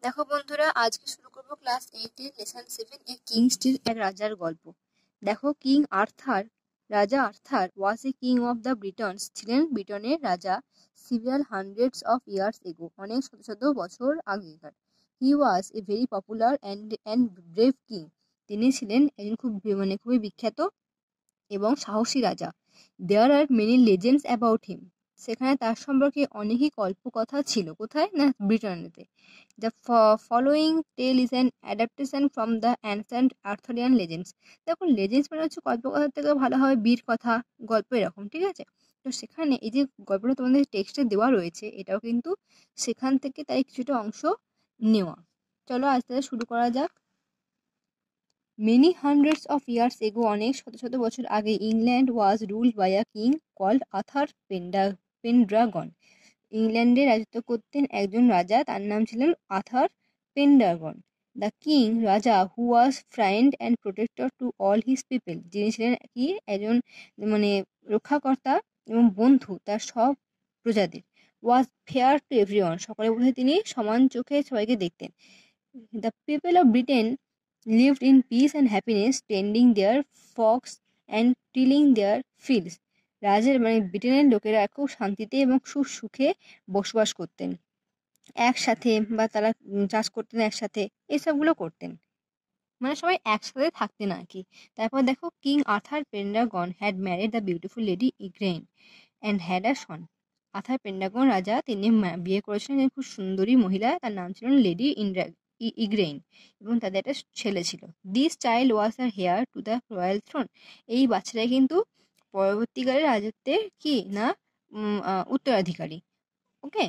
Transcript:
দেখো বন্ধুরা, আজকে শুরু করব ক্লাস 8 এর লেসন 7 এ কিং স্টিল এক রাজার গল্প। দেখো, কিং আর্থার, রাজা Arthur was a king of the Britons, ছিলেন ব্রিটনের রাজা সিভিয়াল হান্ড্রেডস অফ ইয়ার্স এগো, অনেক শত শত বছর আগেকার। He was a very popular and brave king. তিনি ছিলেন একজন খুবই বিখ্যাত এবং সাহসী রাজা। There are many legends about him. সেখানে তার সম্পর্কে অনেকই কল্পকথা ছিল। কোথায় না? ব্রিটেনেতে। The following tale is an adaptation from the ancient Arthurian legends. দেখো, লেজেন্ডস মানে হচ্ছে কল্পকথার থেকে ভালো হয় বীর কথা, গল্প, এরকম, ঠিক আছে? তো সেখানে এই যে গল্পটা তোমাদের টেক্সটে দেওয়া রয়েছে, এটাও কিন্তু সেখান থেকে তাই কিছুটা অংশ নেওয়া। চলো আজ তাহলে শুরু করা যাক। Many hundreds of years ago, অনেক শত শত বছর আগে, England was ruled by a king called Arthur Pendragon. ইংল্যান্ডে রাজত্ব করতেন একজন রাজা, তার নাম ছিলেন আথার পেনড্রাগন। দ্য কিং, রাজা, who was friend and protector to all his people, যিনি ছিলেন কি একজন মানে রক্ষাকর্তা এবং বন্ধু তার সব প্রজাদের। ওয়াজ ফেয়ার টু এভরিওয়ান, সকলের মধ্যে তিনি সমান চোখে সবাইকে দেখতেন। The people of Britain lived in peace and happiness, tending their flocks and tilling their fields. রাজের ব্রিটেনের লোকেরা খুব শান্তিতে এবং সুখে বসবাস করতেন একসাথে, বা তারা চাষ করতেন একসাথে, এসবগুলো করতেন, সবাই একসাথে থাকতেন আর কি। তারপর দেখো, king Arthur Pendragon had married the beautiful lady Igraine and had a son. Arthur Pendragon রাজা, তিনি বিয়ে করেছিলেন একজন খুব সুন্দরী মহিলা, তার নাম ছিল লেডি ইগ্রেইন, এবং তাদের একটা ছেলে ছিল। This child was heir to the royal throne. এই বাচ্চাটা কিন্তু পরবর্তীকালে রাজত্বের কি না উত্তরাধিকারী। ওকে,